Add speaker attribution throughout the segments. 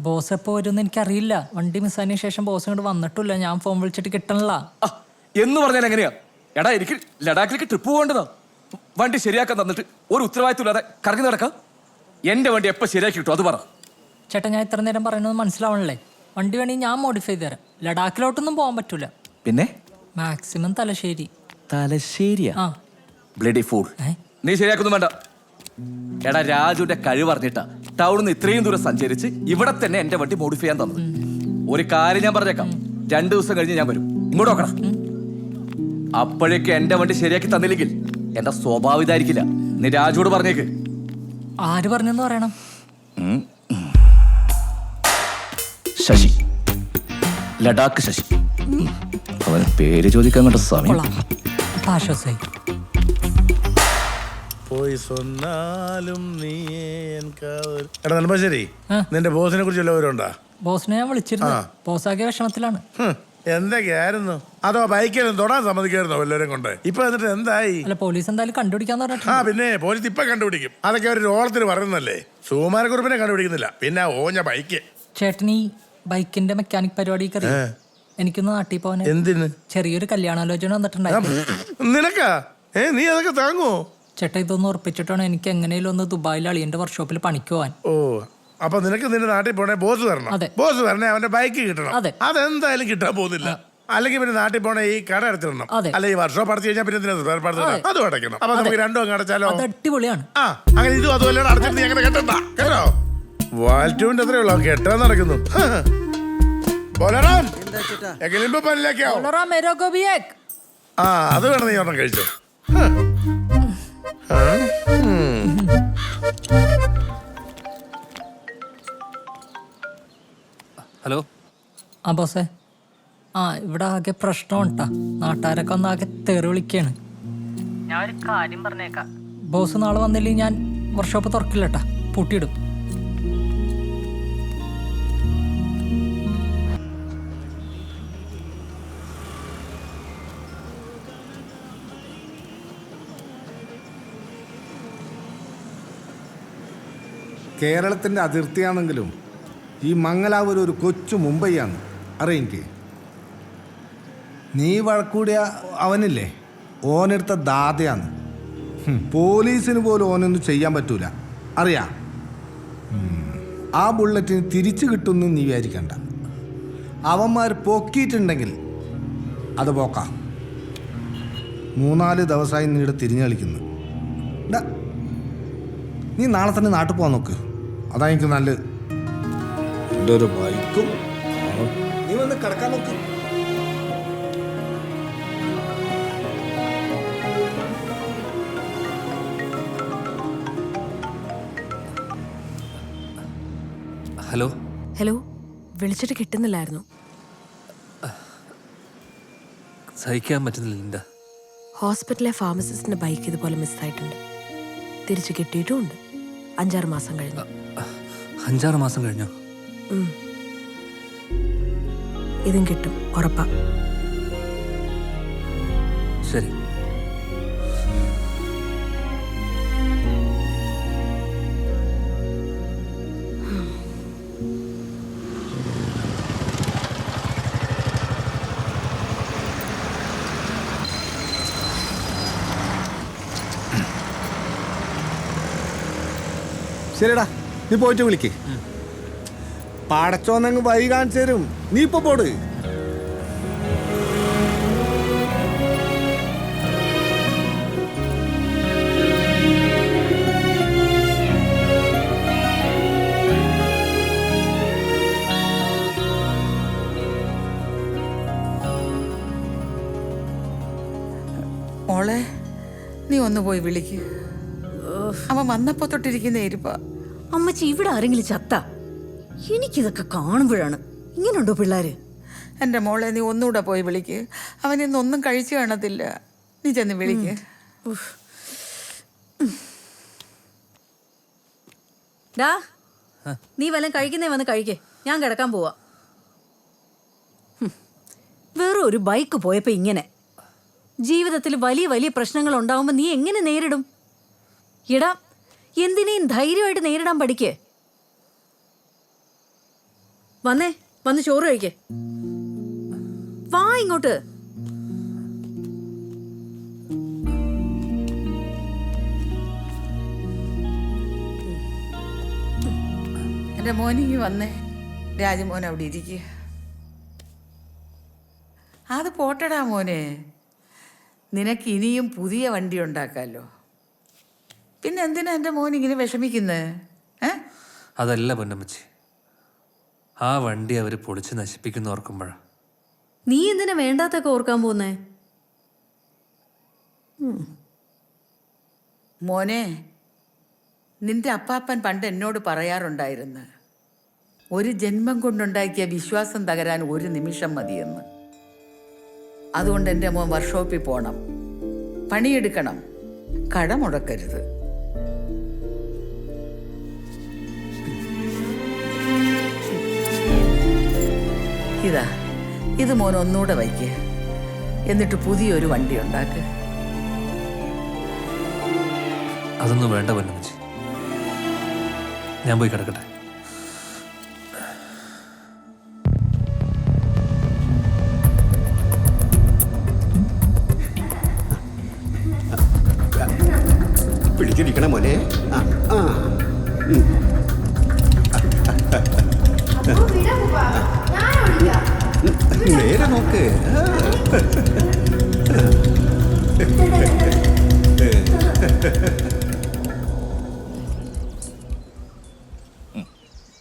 Speaker 1: Boss എപ്പോ വരുമെന്ന് എനിക്കറിയില്ല. വണ്ടി മിസ്സായതിനു ശേഷം ബോസ് ഇങ്ങോട്ട് വന്നിട്ടില്ല. ഞാൻ ഫോൺ വിളിച്ചിട്ട് കിട്ടണില്ല.
Speaker 2: എന്ന് പറഞ്ഞാൽ എങ്ങനെയാ? എടാ, എനിക്ക് ലഡാക്കിലേക്ക് ട്രിപ്പ് പോകേണ്ടതാ. വണ്ടി ശരിയാക്കാൻ തന്നിട്ട് ഒരു ഉത്തരവാദിത്വം ഇല്ലാതെ കറങ്ങി നടക്കാം. എന്റെ വണ്ടി എപ്പോൾ ശരിയാക്കി കിട്ടും അത് പറ.
Speaker 1: ചേട്ടാ, ഞാൻ ഇത്ര നേരം പറയുന്നത് മനസ്സിലാവണല്ലേ? വണ്ടി വേണമെങ്കിൽ ഞാൻ മോഡിഫൈ ചെയ്ത് തരാം. ലഡാക്കിലോട്ടൊന്നും പോകാൻ പറ്റൂല.
Speaker 2: പിന്നെ
Speaker 1: മാക്സിമം തലശ്ശേരി.
Speaker 2: തലശ്ശേരിയാ?
Speaker 1: ആ
Speaker 2: ബ്ലഡി ഫൂൾ. നീ ശരിയാക്കൊന്നും വേണ്ട. എടാ, രാജുവിന്റെ കഴിവ് അറിഞ്ഞിട്ടാ ടൗണിൽ നിന്ന് ഇത്രയും ദൂരം സഞ്ചരിച്ച് ഇവിടെ തന്നെ എന്റെ വണ്ടി മോഡിഫൈ ചെയ്യാൻ തന്നത്. ഒരു കാര്യം ഞാൻ പറഞ്ഞേക്കാം, 2 ദിവസം കഴിഞ്ഞ് ഞാൻ വരും. ഇങ്ങോട്ട് നോക്കണം. അപ്പോഴേക്ക് എന്റെ വണ്ടി ശരിയാക്കി തന്നില്ലെങ്കിൽ എന്റെ സ്വഭാവം ഇതായിരിക്കില്ല. നീ രാജുവോട് പറഞ്ഞേക്ക്.
Speaker 1: ആര് പറഞ്ഞെന്ന് പറയണം?
Speaker 2: ശശി, ലഡാക്ക് ശശി. അവന് പേര് ചോദിക്കാൻ വേണ്ട സമയം.
Speaker 1: ആശ്വാസായി.
Speaker 3: പോയി സ്വന്നാലും നീ എടാ നെടുമ്പാശ്ശേരി, നിന്റെ ബോസിനെ കുറിച്ച് വല്ലവരുണ്ടോ?
Speaker 1: ബോസിനെ ഞാൻ വിളിച്ചിരുന്നു. ബോസാകെ വിഷമത്തിലാണ്.
Speaker 3: എന്തൊക്കെയായിരുന്നു? അതോ ബൈക്കിലും തൊടാൻ സമ്മതിക്കായിരുന്നോ വല്ലവരും കൊണ്ട്? ഇപ്പൊ എന്നിട്ട് എന്തായി?
Speaker 1: അല്ല, പോലീസ് എന്തായാലും കണ്ടുപിടിക്കാന്ന് പറഞ്ഞിട്ട്.
Speaker 3: പിന്നെ പോലീസ് ഇപ്പൊ കണ്ടുപിടിക്കും. അതൊക്കെ ഒരു ഓളത്തിന് പറയുന്നല്ലേ. സുകുമാരക്കുറിപ്പിനെ കണ്ടുപിടിക്കുന്നില്ല, പിന്നെ ഓഞ്ഞ ബൈക്ക്.
Speaker 1: ചേട്ടൻ ഈ ബൈക്കിന്റെ മെക്കാനിക് പരിപാടി എനിക്കൊന്ന് നാട്ടിൽ പോകാൻ.
Speaker 3: എന്തിന്?
Speaker 1: ചെറിയൊരു കല്യാണാലോചന വന്നിട്ടുണ്ടായിരുന്നു.
Speaker 3: നിനക്കാ? നീ അതൊക്കെ താങ്ങോ?
Speaker 1: ചേട്ടാ, ഇതൊന്ന് ഉറപ്പിച്ചിട്ടാണ് എനിക്ക് എങ്ങനെയും ഒന്ന് ദുബായിൽ അളിയന്റെ വർക്ക്ഷോപ്പിൽ പണിക്ക് പോവാൻ.
Speaker 3: ഓ, അപ്പൊ നിനക്ക് നിന്റെ നാട്ടിൽ പോണേ ബോസ് തരണം. ബോസ് തരണേ അവന്റെ ബൈക്ക് കിട്ടണം. അതെന്തായാലും കിട്ടാൻ പോകുന്നില്ല. അല്ലെങ്കിൽ പിന്നെ നാട്ടിൽ പോണേ ഈ കട അടച്ചിടണം. അല്ലെ ഈ വർക്ക്ഷോപ്പ് അടച്ചു കഴിഞ്ഞാൽ പിന്നെ അതും അടയ്ക്കണം. അപ്പൊ നമുക്ക് രണ്ടും അങ്ങ് അടച്ചാലോ?
Speaker 1: അടിപൊളിയാണ്.
Speaker 3: അങ്ങനെ ഇതും അതുമല്ല അടച്ചിട്ട് അങ്ങനെ കെട്ടണ്ട കേട്ടോ. വാൽറ്റൂവിന്റെ അത്രയുള്ളൂ കെട്ടാൻ നടക്കുന്നു. അത് വേണം. നീ ഒരെണ്ണം കഴിച്ചോ.
Speaker 2: ഹലോ.
Speaker 1: ആ ബോസേ, ഇവിടെ ആകെ പ്രശ്നമുണ്ടാ. നാട്ടുകാരൊക്കെ ഒന്ന് ആകെ തെറി വിളിക്കാണ്. ഞാൻ ഒരു കാര്യം പറഞ്ഞേക്കാം. ബോസ് നാളെ വന്നില്ലെങ്കിൽ ഞാൻ വർക്ക്ഷോപ്പ് തുറക്കില്ലട്ടാ, പൂട്ടിയിടും.
Speaker 4: കേരളത്തിൻ്റെ അതിർത്തിയാണെങ്കിലും ഈ മംഗലാപുരം ഒരു കൊച്ചു മുംബൈയാണ്. അറിയെനിക്ക്. നീ വഴക്കൂടിയ അവനില്ലേ, ഓനെടുത്ത ദാതയാണ്. പോലീസിന് പോലും ഓനൊന്നും ചെയ്യാൻ പറ്റൂല, അറിയാം. ആ ബുള്ളറ്റിന് തിരിച്ചു കിട്ടുമെന്ന് നീ വിചാരിക്കണ്ട. അവന്മാർ പൊക്കിയിട്ടുണ്ടെങ്കിൽ അത് പോക്കാം. 3-4 ദിവസമായി നീ ഇവിടെ തിരിഞ്ഞു കളിക്കുന്നു. നീ നാളെ തന്നെ നാട്ടിൽ പോകാൻ നോക്ക്. അതാ എനിക്ക് നല്ലത്. എൻ്റെ ഒരു ബൈക്കും നീ വന്ന് കിടക്കാൻ നോക്ക്.
Speaker 2: ഹലോ.
Speaker 5: ഹലോ, വിളിച്ചിട്ട് കിട്ടുന്നില്ലായിരുന്നു.
Speaker 2: സഹിക്കാൻ പറ്റുന്നില്ല.
Speaker 5: ഹോസ്പിറ്റലിലെ ഫാർമസിസ്റ്റിന്റെ ബൈക്ക് ഇതുപോലെ മിസ്സായിട്ടുണ്ട്. തിരിച്ചു കിട്ടിയിട്ടുമുണ്ട്. 5-6 മാസം കഴിഞ്ഞു.
Speaker 2: 5-6 മാസം കഴിഞ്ഞോ?
Speaker 5: ഇതും കിട്ടും, ഉറപ്പാ.
Speaker 2: ശരി.
Speaker 4: ശരിടാ, നീ പോയിട്ട് വിളിക്ക്. പടച്ചോന്നങ്ങ് വഴി കാണിച്ചു തരും. നീ ഇപ്പൊ പോട്.
Speaker 6: മോളെ, നീ ഒന്ന് പോയി വിളിക്ക്. അവൻ വന്നപ്പോ തൊട്ടിരിക്കുന്ന ഇരിപ്പ.
Speaker 7: അമ്മച്ചി, ഇവിടെ ആരെങ്കിലും ചത്ത? എനിക്കിതൊക്കെ കാണുമ്പോഴാണ്. ഇങ്ങനെയുണ്ടോ പിള്ളേര്?
Speaker 6: എൻ്റെ മോളെ, നീ ഒന്നുകൂടെ പോയി വിളിക്ക്. അവൻ ഇന്നൊന്നും കഴിച്ചു കാണത്തില്ല. നീ ചെന്ന് വിളിക്ക്.
Speaker 7: നീ വല്ലതും കഴിക്കുന്നേ വന്ന് കഴിക്കേ. ഞാൻ കിടക്കാൻ പോവാ. വേറെ ഒരു ബൈക്ക് പോയപ്പോ ഇങ്ങനെ. ജീവിതത്തിൽ വലിയ വലിയ പ്രശ്നങ്ങൾ ഉണ്ടാവുമ്പോ നീ എങ്ങനെ നേരിടും? എടാ, എന്തിനേയും ധൈര്യമായിട്ട് നേരിടാൻ പഠിക്കേ. വന്നേ, വന്ന് ചോറ് കഴിക്കേ. വാ ഇങ്ങോട്ട്.
Speaker 6: എൻ്റെ മോനിങ്ങി വന്നേ. രാജമോൻ അവിടെ ഇരിക്കുക. അത് പോട്ടടാ മോനെ, നിനക്ക് ഇനിയും പുതിയ വണ്ടി ഉണ്ടാക്കാമല്ലോ. പിന്നെ എന്തിനാ എൻ്റെ മോൻ ഇങ്ങനെ വിഷമിക്കുന്നത്?
Speaker 8: അതല്ല പൊന്നമ്മച്ചി, ആ വണ്ടി അവർ പൊളിച്ച് നശിപ്പിക്കുന്ന ഓർക്കുമ്പോഴാ.
Speaker 7: നീ എന്തിനാ വേണ്ടാത്തൊക്കെ ഓർക്കാൻ പോന്നേ?
Speaker 6: മോനെ, നിന്റെ അപ്പാപ്പൻ പണ്ട് എന്നോട് പറയാറുണ്ടായിരുന്നു, ഒരു ജന്മം കൊണ്ടുണ്ടാക്കിയ വിശ്വാസം തകരാൻ ഒരു നിമിഷം മതിയെന്ന്. അതുകൊണ്ട് എൻ്റെ മോൻ വർക്ക്ഷോപ്പിൽ പോകണം, പണിയെടുക്കണം, കട മുടക്കരുത്. ഇതാ, ഇത് മോൻ ഒന്നുകൂടെ വയ്ക്കുക, എന്നിട്ട് പുതിയൊരു വണ്ടി ഉണ്ടാക്കുക.
Speaker 8: അതൊന്നും വേണ്ട പൊന്നമ്മച്ചി, ഞാൻ പോയി കിടക്കട്ടെ.
Speaker 9: പിടിച്ചിരിക്കണം മോനെ. നേരെ നോക്ക്.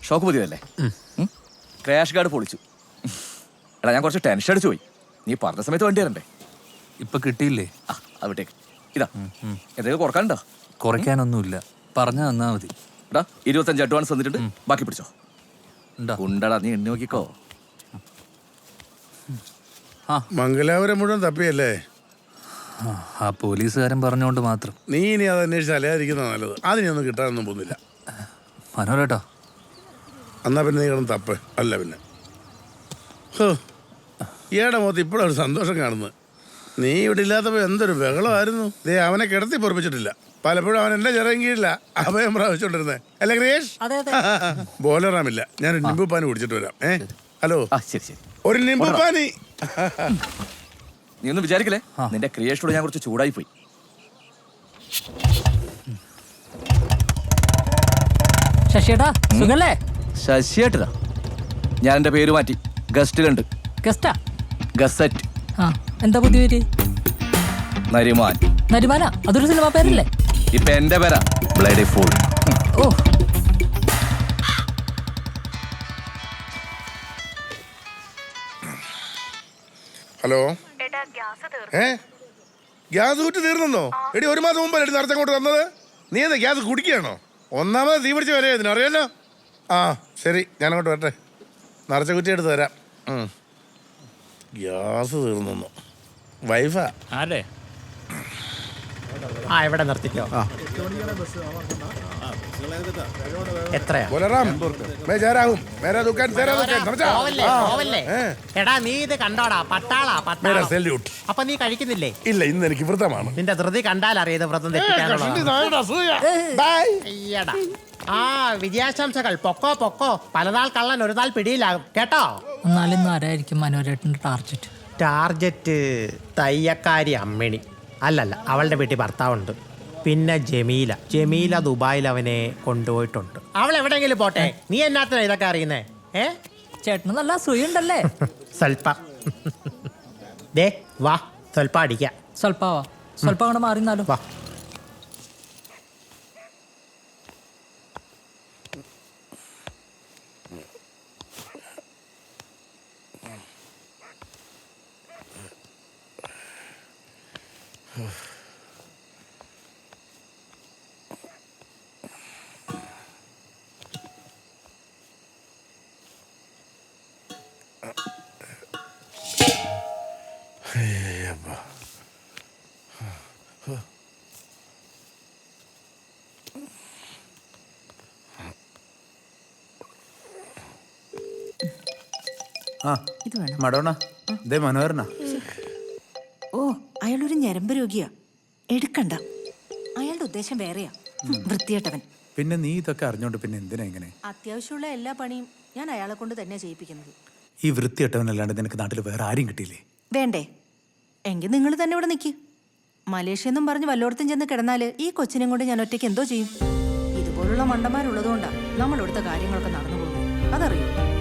Speaker 2: ഷോക്ക് പുതിയതല്ലേ? ക്രാഷ് ഗാർഡ് പൊളിച്ചു. എടാ, ഞാൻ കുറച്ച് ടെൻഷൻ അടിച്ചു പോയി. നീ പറഞ്ഞ സമയത്ത് വണ്ടി തരണ്ടേ?
Speaker 8: ഇപ്പൊ കിട്ടിയില്ലേ?
Speaker 2: അവിടേക്ക് ഇതാ, എന്തെങ്കിലും കുറക്കാനുണ്ടോ?
Speaker 8: കുറയ്ക്കാനൊന്നുമില്ല, പറഞ്ഞു തന്നാ മതി.
Speaker 2: എടാ, 25 അഡ്വാൻസ് തന്നിട്ടുണ്ട്, ബാക്കി പിടിച്ചോ. ഉണ്ടടാ, നീ എണ്ണി നോക്കിക്കോ.
Speaker 3: മംഗലാപുരം മുഴുവൻ തപ്പിയല്ലേ?
Speaker 8: ആ പോലീസുകാരൻ പറഞ്ഞുകൊണ്ട് മാത്രം.
Speaker 3: നീ ഇനി അത് അന്വേഷിച്ച് അലയാതിരിക്കുന്ന നല്ലത്. അതിനൊന്നും കിട്ടാനൊന്നും പോകുന്നില്ല.
Speaker 8: മനോരേട്ടാ,
Speaker 3: എന്നാ പിന്നെ നീ കിടന്ന് തപ്പ്. അല്ല പിന്നെ ഈയുടെ മുഖത്ത് ഇപ്പോഴൊരു സന്തോഷം കാണുന്നത്. നീ ഇവിടെ ഇല്ലാത്തപ്പോൾ എന്തൊരു ബഹളമായിരുന്നു. ദേ, അവനെ കിടത്തി പൊറപ്പിച്ചിട്ടില്ല. പലപ്പോഴും അവൻ എന്റെ ചെറിയ കീഴില്ല അഭയം പ്രാപിച്ചോണ്ടിരുന്നേ. അല്ലേ ക്രിയേഷ്? ബോലറാമില്ല, ഞാനൊരു നിമ്പു പാനി കുടിച്ചിട്ട് വരാം. ഹലോ,
Speaker 2: ശരി ശരി,
Speaker 3: ഒരു നിമ്പു പാനി.
Speaker 2: നീ ഒന്നും വിചാരിക്കല്ലേ, നിന്റെ ക്രിയേഷനോട് ഞാൻ കുറച്ച് ചൂടായി പോയി.
Speaker 1: ശശിയേട്ടാ, സുഖല്ലേ?
Speaker 2: ശശിയേട്ടനാ? ഞാൻ എന്റെ പേര് മാറ്റി, ഗസ്റ്റിലുണ്ട്.
Speaker 1: ഗസ്റ്റാ?
Speaker 2: ഗസറ്റ്.
Speaker 1: എന്താ പുതിയ പേര്?
Speaker 2: നരിമാൻ.
Speaker 1: നരിമാനാ? അതൊരു സിനിമ പേരല്ലേ?
Speaker 2: ഇപ്പൊ എന്റെ പേരാ, ബ്ലഡി ഫൂൾ.
Speaker 1: ഓ,
Speaker 3: ഹലോ. ഗ്യാസ് കുറ്റി തീർന്നോ? എടി, 1 മാസം മുമ്പ് എടി നിറച്ചങ്ങോട്ട് തന്നത്. നീ എന്താ ഗ്യാസ് കുടിക്കുകയാണോ? ഒന്നാമത് തീ പിടിച്ച് വരെ ഇതിനറിയാലോ. ശരി, ഞാനങ്ങോട്ട് വരട്ടെ, നിറച്ച കുറ്റി എടുത്ത് തരാം. ഗ്യാസ് തീർന്നു. വൈഫാ?
Speaker 10: അതെ, ഇവിടെ നിർത്തിക്കോ. എത്രയാ? എടാ, നീ ഇത് കണ്ടോടാ? പട്ടാളാ, പട്ടാള. അപ്പൊ നീ കഴിക്കുന്നില്ലേ?
Speaker 3: ഇല്ല, ഇന്ന് എനിക്ക് വ്രതമാണ്.
Speaker 10: നിന്റെ ധൃതി കണ്ടാൽ അറിയത് വ്രതം തെറ്റിക്കാനുള്ള. വിജയാശംസകൾ. പൊക്കോ പൊക്കോ, പലനാൾ കള്ളൻ ഒരു നാൾ പിടിയിലാകും കേട്ടോ.
Speaker 1: എന്നാലും ആരായിരിക്കും മനോരേട്ടന്റെ ടാർജറ്റ്?
Speaker 10: ടാർജറ്റ് തയ്യക്കാരി അമ്മിണി. അല്ലല്ല, അവളുടെ വീട്ടിൽ ഭർത്താവുണ്ട്. പിന്നെ ജമീല ദുബായിൽ അവനെ കൊണ്ടുപോയിട്ടുണ്ട്. അവൾ എവിടെയെങ്കിലും പോട്ടെ, നീ എന്നാത്തിനാ ഇതൊക്കെ അറിയുന്നേ?
Speaker 1: ചേട്ടന് നല്ല അസൂയുണ്ടല്ലേ?
Speaker 10: സ്വൽപ്പം. ദേ വാ, സ്വൽപ്പം അടിക്കാം.
Speaker 1: സ്വൽപ്പാവാ, സ്വൽപ്പം അങ്ങോട്ട് മാറിന്നാലും.
Speaker 10: വാ.
Speaker 11: മഡോണ, ദേ മനോഹരനാ.
Speaker 12: ഓ, അയാളൊരു ഞരമ്പ് രോഗിയാ. എടുക്കണ്ട, അയാളുടെ ഉദ്ദേശം വേറെയാ. വൃത്തിയേട്ടവൻ.
Speaker 11: പിന്നെ നീ ഇതൊക്കെ അറിഞ്ഞോണ്ട് പിന്നെ എന്തിനാ ഇങ്ങനെ?
Speaker 12: അത്യാവശ്യമുള്ള എല്ലാ പണിയും ഞാൻ അയാളെ കൊണ്ട് തന്നെ ചെയ്യിപ്പിക്കുന്നത്.
Speaker 11: ഈ വൃത്തികെട്ടവനല്ലാണ്ട് നിനക്ക് നാട്ടിൽ വേറെ ആരും കിട്ടിയില്ലേ?
Speaker 12: വേണ്ടേ? എങ്കിൽ നിങ്ങൾ തന്നെ ഇവിടെ നിൽക്കി. മലേഷ്യ എന്നും പറഞ്ഞ് വല്ലോടത്തും ചെന്ന് കിടന്നാല് ഈ കൊച്ചിനെ കൊണ്ട് ഞാൻ ഒറ്റയ്ക്ക് എന്തോ ചെയ്യും? ഇതുപോലുള്ള മണ്ടന്മാരുള്ളതുകൊണ്ടാണ് നമ്മളിവിടുത്തെ കാര്യങ്ങളൊക്കെ നടന്നു പോകുന്നത്. അതറിയോ?